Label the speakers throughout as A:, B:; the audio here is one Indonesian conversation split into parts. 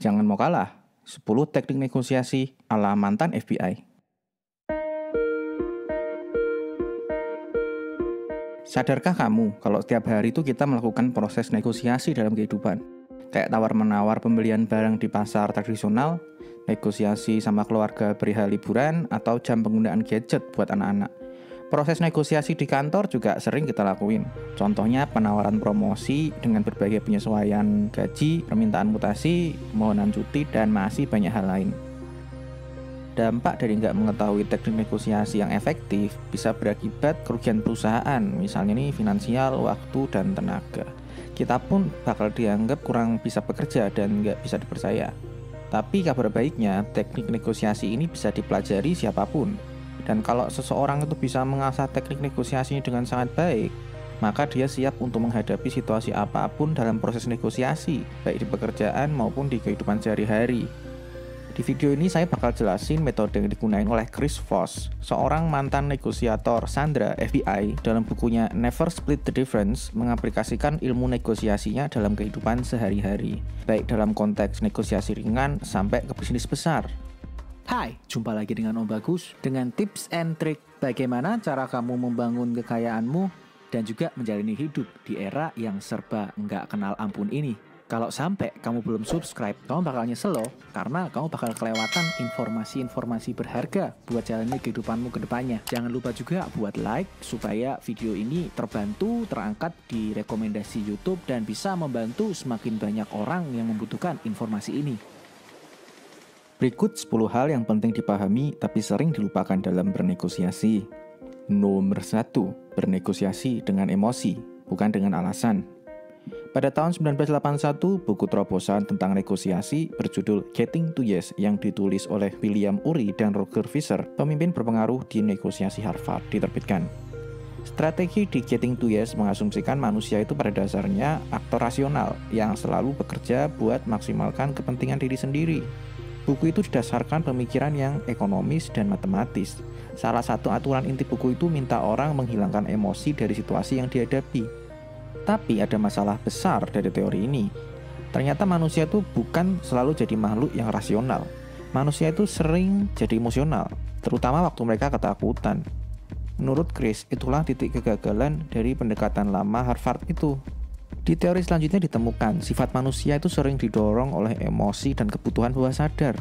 A: Jangan mau kalah. 10 teknik negosiasi ala mantan FBI. Sadarkah kamu kalau setiap hari itu kita melakukan proses negosiasi dalam kehidupan? Kayak tawar-menawar pembelian barang di pasar tradisional, negosiasi sama keluarga perihal liburan, atau jam penggunaan gadget buat anak-anak. Proses negosiasi di kantor juga sering kita lakuin. Contohnya penawaran promosi dengan berbagai penyesuaian gaji, permintaan mutasi, permohonan cuti, dan masih banyak hal lain. Dampak dari nggak mengetahui teknik negosiasi yang efektif bisa berakibat kerugian perusahaan, misalnya nih finansial, waktu, dan tenaga. Kita pun bakal dianggap kurang bisa bekerja dan nggak bisa dipercaya. Tapi kabar baiknya, teknik negosiasi ini bisa dipelajari siapapun. Dan kalau seseorang itu bisa mengasah teknik negosiasinya dengan sangat baik, maka dia siap untuk menghadapi situasi apapun dalam proses negosiasi, baik di pekerjaan maupun di kehidupan sehari-hari. Di video ini saya bakal jelasin metode yang digunakan oleh Chris Voss, seorang mantan negosiator Sandra FBI, dalam bukunya Never Split the Difference, mengaplikasikan ilmu negosiasinya dalam kehidupan sehari-hari, baik dalam konteks negosiasi ringan sampai ke bisnis besar.
B: Hai, jumpa lagi dengan Om Bagus dengan tips and trick bagaimana cara kamu membangun kekayaanmu dan juga menjalani hidup di era yang serba nggak kenal ampun ini. Kalau sampai kamu belum subscribe, kamu bakal nyesel loh, karena kamu bakal kelewatan informasi-informasi berharga buat jalani kehidupanmu ke depannya. Jangan lupa juga buat like supaya video ini terbantu, terangkat di rekomendasi YouTube dan bisa membantu semakin banyak orang yang membutuhkan informasi ini.
A: Berikut 10 hal yang penting dipahami tapi sering dilupakan dalam bernegosiasi. Nomor 1, bernegosiasi dengan emosi, bukan dengan alasan. Pada tahun 1981, buku terobosan tentang negosiasi berjudul Getting to Yes yang ditulis oleh William Ury dan Roger Fisher, pemimpin berpengaruh di negosiasi Harvard, diterbitkan. Strategi di Getting to Yes mengasumsikan manusia itu pada dasarnya aktor rasional yang selalu bekerja buat maksimalkan kepentingan diri sendiri. Buku itu didasarkan pemikiran yang ekonomis dan matematis. Salah satu aturan inti buku itu minta orang menghilangkan emosi dari situasi yang dihadapi. Tapi ada masalah besar dari teori ini. Ternyata manusia itu bukan selalu jadi makhluk yang rasional. Manusia itu sering jadi emosional, terutama waktu mereka ketakutan. Menurut Chris, itulah titik kegagalan dari pendekatan lama Harvard itu. Di teori selanjutnya ditemukan, sifat manusia itu sering didorong oleh emosi dan kebutuhan bawah sadar.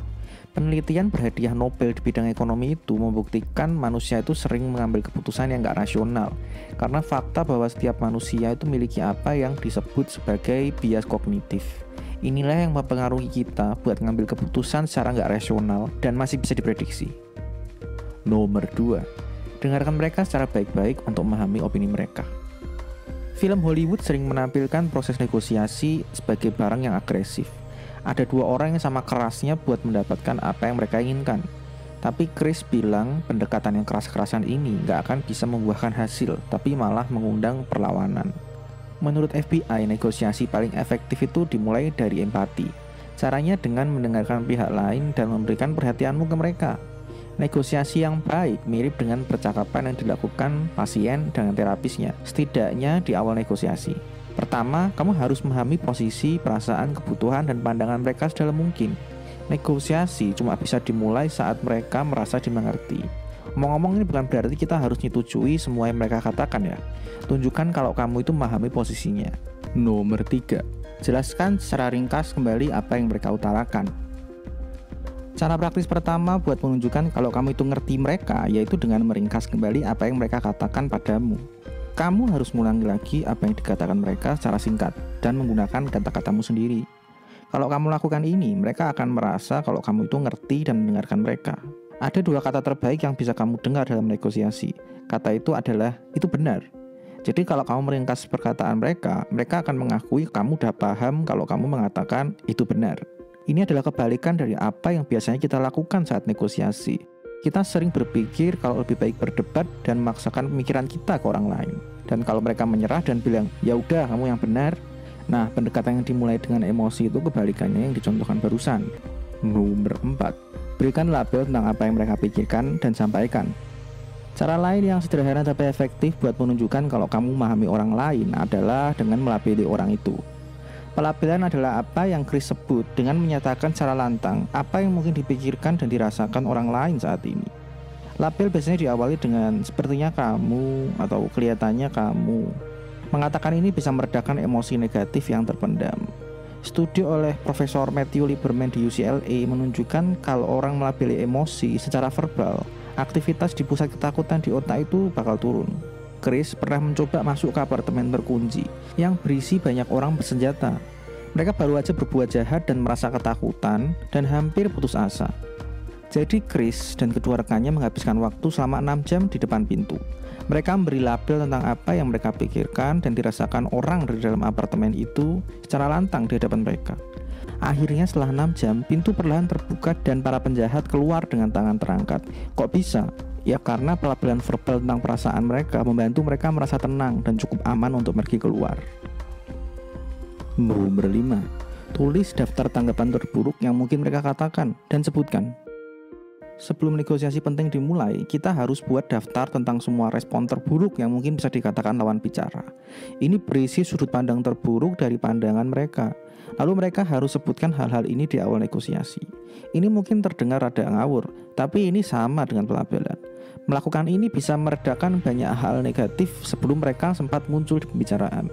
A: Penelitian berhadiah Nobel di bidang ekonomi itu membuktikan manusia itu sering mengambil keputusan yang nggak rasional. Karena fakta bahwa setiap manusia itu memiliki apa yang disebut sebagai bias kognitif. Inilah yang mempengaruhi kita buat ngambil keputusan secara nggak rasional dan masih bisa diprediksi. Nomor 2, dengarkan mereka secara baik-baik untuk memahami opini mereka. Film Hollywood sering menampilkan proses negosiasi sebagai barang yang agresif. Ada dua orang yang sama kerasnya buat mendapatkan apa yang mereka inginkan. Tapi Chris bilang pendekatan yang keras-kerasan ini nggak akan bisa membuahkan hasil, tapi malah mengundang perlawanan. Menurut FBI, negosiasi paling efektif itu dimulai dari empati. Caranya dengan mendengarkan pihak lain dan memberikan perhatianmu ke mereka. Negosiasi yang baik mirip dengan percakapan yang dilakukan pasien dengan terapisnya, setidaknya di awal negosiasi. Pertama, kamu harus memahami posisi, perasaan, kebutuhan, dan pandangan mereka sedalam mungkin. Negosiasi cuma bisa dimulai saat mereka merasa dimengerti. Ngomong-ngomong ini bukan berarti kita harus nyetujui semua yang mereka katakan ya. Tunjukkan kalau kamu itu memahami posisinya. Nomor 3, jelaskan secara ringkas kembali apa yang mereka utarakan. Cara praktis pertama buat menunjukkan kalau kamu itu ngerti mereka, yaitu dengan meringkas kembali apa yang mereka katakan padamu. Kamu harus mengulangi lagi apa yang dikatakan mereka secara singkat dan menggunakan kata-katamu sendiri. Kalau kamu lakukan ini, mereka akan merasa kalau kamu itu ngerti dan mendengarkan mereka. Ada dua kata terbaik yang bisa kamu dengar dalam negosiasi. Kata itu adalah, itu benar. Jadi kalau kamu meringkas perkataan mereka, mereka akan mengakui kamu udah paham kalau kamu mengatakan itu benar. Ini adalah kebalikan dari apa yang biasanya kita lakukan saat negosiasi. Kita sering berpikir kalau lebih baik berdebat dan memaksakan pemikiran kita ke orang lain. Dan kalau mereka menyerah dan bilang, ya udah kamu yang benar. Nah, pendekatan yang dimulai dengan emosi itu kebalikannya yang dicontohkan barusan. Nomor 4, berikan label tentang apa yang mereka pikirkan dan sampaikan. Cara lain yang sederhana tapi efektif buat menunjukkan kalau kamu memahami orang lain adalah dengan melabeli orang itu. Pelabelan adalah apa yang Chris sebut dengan menyatakan secara lantang apa yang mungkin dipikirkan dan dirasakan orang lain saat ini. Label biasanya diawali dengan sepertinya kamu atau kelihatannya kamu. Mengatakan ini bisa meredakan emosi negatif yang terpendam. Studi oleh Profesor Matthew Lieberman di UCLA menunjukkan kalau orang melabeli emosi secara verbal, aktivitas di pusat ketakutan di otak itu bakal turun. Chris pernah mencoba masuk ke apartemen berkunci yang berisi banyak orang bersenjata. Mereka baru aja berbuat jahat dan merasa ketakutan dan hampir putus asa. Jadi Chris dan kedua rekannya menghabiskan waktu selama 6 jam di depan pintu. Mereka memberi label tentang apa yang mereka pikirkan dan dirasakan orang dari dalam apartemen itu secara lantang di hadapan mereka. Akhirnya setelah 6 jam, pintu perlahan terbuka dan para penjahat keluar dengan tangan terangkat. Kok bisa? Ya karena pelabelan verbal tentang perasaan mereka membantu mereka merasa tenang dan cukup aman untuk pergi keluar. Nomor 5. Tulis daftar tanggapan terburuk yang mungkin mereka katakan dan sebutkan. Sebelum negosiasi penting dimulai, kita harus buat daftar tentang semua respon terburuk yang mungkin bisa dikatakan lawan bicara. Ini berisi sudut pandang terburuk dari pandangan mereka. Lalu mereka harus sebutkan hal-hal ini di awal negosiasi. Ini mungkin terdengar rada ngawur, tapi ini sama dengan pelabelan. Melakukan ini bisa meredakan banyak hal negatif sebelum mereka sempat muncul di pembicaraan.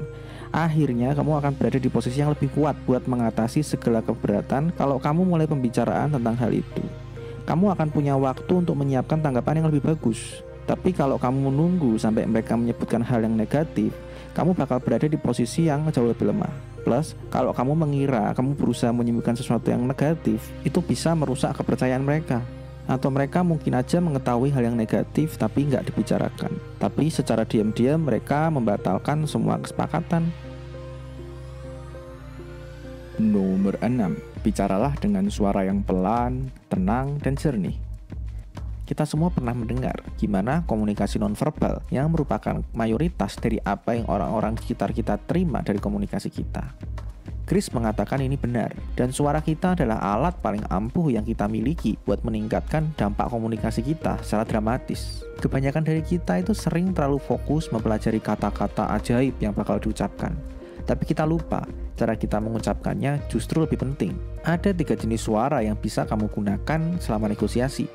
A: Akhirnya kamu akan berada di posisi yang lebih kuat buat mengatasi segala keberatan kalau kamu mulai pembicaraan tentang hal itu. Kamu akan punya waktu untuk menyiapkan tanggapan yang lebih bagus. Tapi kalau kamu menunggu sampai mereka menyebutkan hal yang negatif, kamu bakal berada di posisi yang jauh lebih lemah. Plus, kalau kamu mengira kamu berusaha menyembuhkan sesuatu yang negatif, itu bisa merusak kepercayaan mereka. Atau mereka mungkin aja mengetahui hal yang negatif tapi nggak dibicarakan. Tapi secara diam-diam mereka membatalkan semua kesepakatan. Nomor 6. Bicaralah dengan suara yang pelan, tenang, dan jernih. Kita semua pernah mendengar gimana komunikasi nonverbal yang merupakan mayoritas dari apa yang orang-orang di sekitar kita terima dari komunikasi kita. Chris mengatakan ini benar, dan suara kita adalah alat paling ampuh yang kita miliki buat meningkatkan dampak komunikasi kita secara dramatis. Kebanyakan dari kita itu sering terlalu fokus mempelajari kata-kata ajaib yang bakal diucapkan. Tapi kita lupa, cara kita mengucapkannya justru lebih penting. Ada 3 jenis suara yang bisa kamu gunakan selama negosiasi.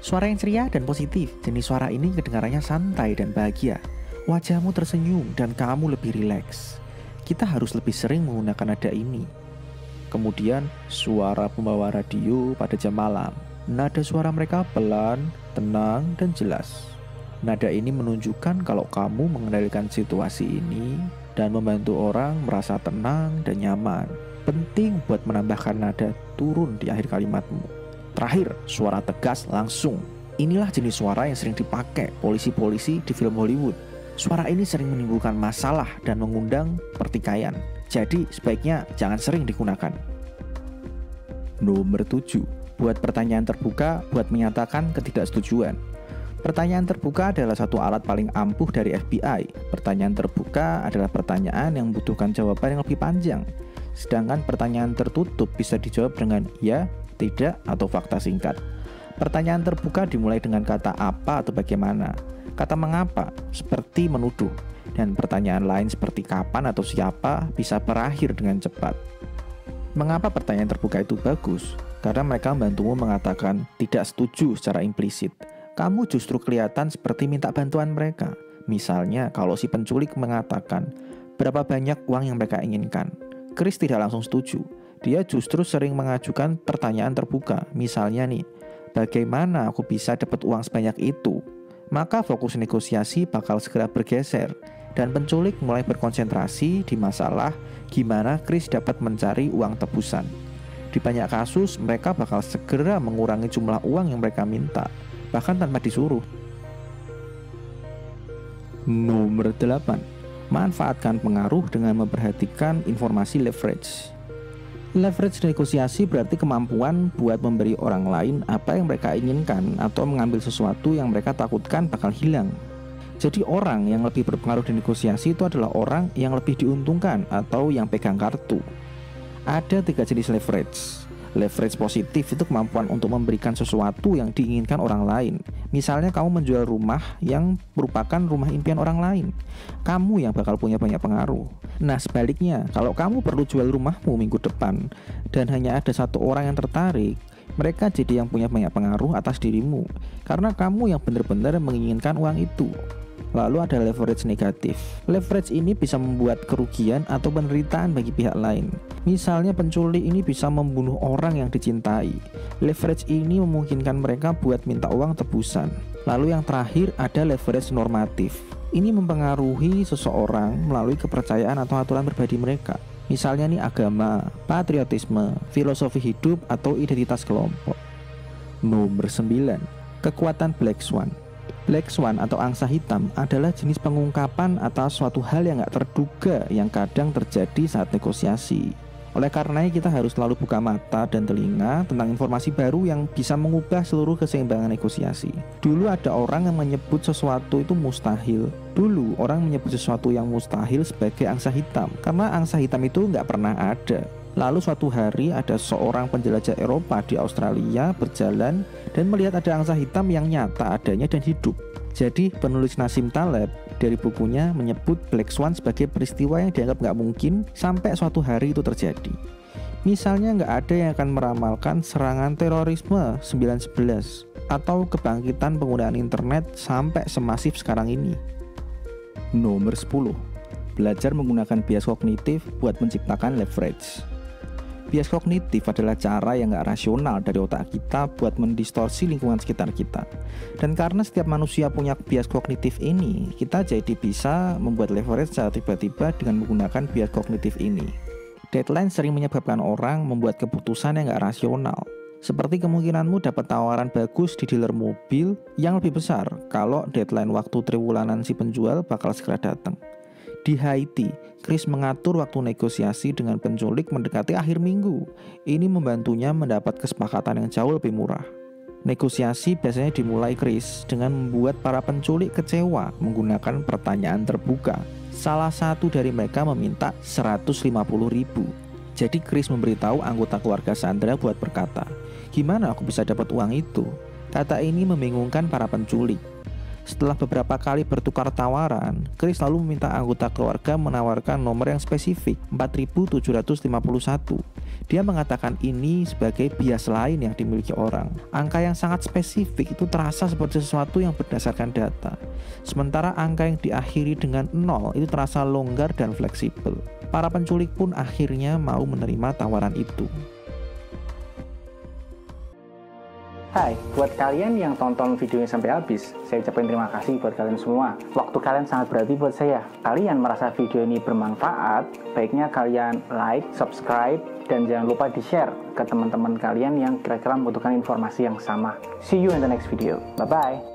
A: Suara yang ceria dan positif. Jenis suara ini kedengarannya santai dan bahagia. Wajahmu tersenyum dan kamu lebih rileks. Kita harus lebih sering menggunakan nada ini. Kemudian, suara pembawa radio pada jam malam. Nada suara mereka pelan, tenang, dan jelas. Nada ini menunjukkan kalau kamu mengendalikan situasi ini dan membantu orang merasa tenang dan nyaman. Penting buat menambahkan nada turun di akhir kalimatmu. Terakhir, suara tegas langsung. Inilah jenis suara yang sering dipakai polisi-polisi di film Hollywood. Suara ini sering menimbulkan masalah dan mengundang pertikaian. Jadi sebaiknya jangan sering digunakan. Nomor 7. Buat pertanyaan terbuka buat menyatakan ketidaksetujuan. Pertanyaan terbuka adalah satu alat paling ampuh dari FBI. Pertanyaan terbuka adalah pertanyaan yang membutuhkan jawaban yang lebih panjang. Sedangkan pertanyaan tertutup bisa dijawab dengan ya, tidak, atau fakta singkat. Pertanyaan terbuka dimulai dengan kata apa atau bagaimana. Kata mengapa seperti menuduh, dan pertanyaan lain seperti kapan atau siapa bisa berakhir dengan cepat. Mengapa pertanyaan terbuka itu bagus? Karena mereka membantumu mengatakan tidak setuju secara implisit. Kamu justru kelihatan seperti minta bantuan mereka. Misalnya kalau si penculik mengatakan berapa banyak uang yang mereka inginkan, Chris tidak langsung setuju. Dia justru sering mengajukan pertanyaan terbuka. Misalnya nih, bagaimana aku bisa dapat uang sebanyak itu? Maka fokus negosiasi bakal segera bergeser dan penculik mulai berkonsentrasi di masalah gimana Chris dapat mencari uang tebusan. Di banyak kasus mereka bakal segera mengurangi jumlah uang yang mereka minta, bahkan tanpa disuruh. Nomor 8. Manfaatkan pengaruh dengan memperhatikan informasi leverage. Leverage negosiasi berarti kemampuan buat memberi orang lain apa yang mereka inginkan atau mengambil sesuatu yang mereka takutkan bakal hilang. Jadi orang yang lebih berpengaruh di negosiasi itu adalah orang yang lebih diuntungkan atau yang pegang kartu. Ada 3 jenis leverage. Leverage positif itu kemampuan untuk memberikan sesuatu yang diinginkan orang lain. Misalnya kamu menjual rumah yang merupakan rumah impian orang lain. Kamu yang bakal punya banyak pengaruh. Nah sebaliknya, kalau kamu perlu jual rumahmu minggu depan dan hanya ada satu orang yang tertarik, mereka jadi yang punya banyak pengaruh atas dirimu karena kamu yang benar-benar menginginkan uang itu. Lalu ada leverage negatif. Leverage ini bisa membuat kerugian atau penderitaan bagi pihak lain. Misalnya penculik ini bisa membunuh orang yang dicintai. Leverage ini memungkinkan mereka buat minta uang tebusan. Lalu yang terakhir ada leverage normatif. Ini mempengaruhi seseorang melalui kepercayaan atau aturan pribadi mereka. Misalnya nih agama, patriotisme, filosofi hidup, atau identitas kelompok. Nomor 9. Kekuatan Black Swan. Black Swan atau angsa hitam adalah jenis pengungkapan atas suatu hal yang gak terduga yang kadang terjadi saat negosiasi. Oleh karenanya kita harus selalu buka mata dan telinga tentang informasi baru yang bisa mengubah seluruh keseimbangan negosiasi. Dulu ada orang yang menyebut sesuatu itu mustahil. Dulu orang menyebut sesuatu yang mustahil sebagai angsa hitam karena angsa hitam itu gak pernah ada. Lalu suatu hari ada seorang penjelajah Eropa di Australia berjalan dan melihat ada angsa hitam yang nyata adanya dan hidup. Jadi penulis Nassim Taleb dari bukunya menyebut Black Swan sebagai peristiwa yang dianggap nggak mungkin sampai suatu hari itu terjadi. Misalnya nggak ada yang akan meramalkan serangan terorisme 9/11 atau kebangkitan penggunaan internet sampai semasif sekarang ini. Nomor 10. Belajar menggunakan bias kognitif buat menciptakan leverage. Bias kognitif adalah cara yang gak rasional dari otak kita buat mendistorsi lingkungan sekitar kita. Dan karena setiap manusia punya bias kognitif ini, kita jadi bisa membuat leverage secara tiba-tiba dengan menggunakan bias kognitif ini. Deadline sering menyebabkan orang membuat keputusan yang gak rasional. Seperti kemungkinanmu dapat tawaran bagus di dealer mobil yang lebih besar kalau deadline waktu triwulanan si penjual bakal segera datang. Di Haiti, Chris mengatur waktu negosiasi dengan penculik mendekati akhir minggu. Ini membantunya mendapat kesepakatan yang jauh lebih murah. Negosiasi biasanya dimulai Chris dengan membuat para penculik kecewa menggunakan pertanyaan terbuka. Salah satu dari mereka meminta 150.000. Jadi Chris memberitahu anggota keluarga Sandra buat berkata, "Gimana aku bisa dapat uang itu?" Kata ini membingungkan para penculik. Setelah beberapa kali bertukar tawaran, Chris lalu meminta anggota keluarga menawarkan nomor yang spesifik, 4.751. Dia mengatakan ini sebagai bias lain yang dimiliki orang. Angka yang sangat spesifik itu terasa seperti sesuatu yang berdasarkan data. Sementara angka yang diakhiri dengan 0 itu terasa longgar dan fleksibel. Para penculik pun akhirnya mau menerima tawaran itu.
B: Hai, buat kalian yang tonton videonya sampai habis, saya ucapkan terima kasih buat kalian semua. Waktu kalian sangat berarti buat saya. Kalian merasa video ini bermanfaat, baiknya kalian like, subscribe, dan jangan lupa di-share ke teman-teman kalian yang kira-kira membutuhkan informasi yang sama. See you in the next video. Bye-bye.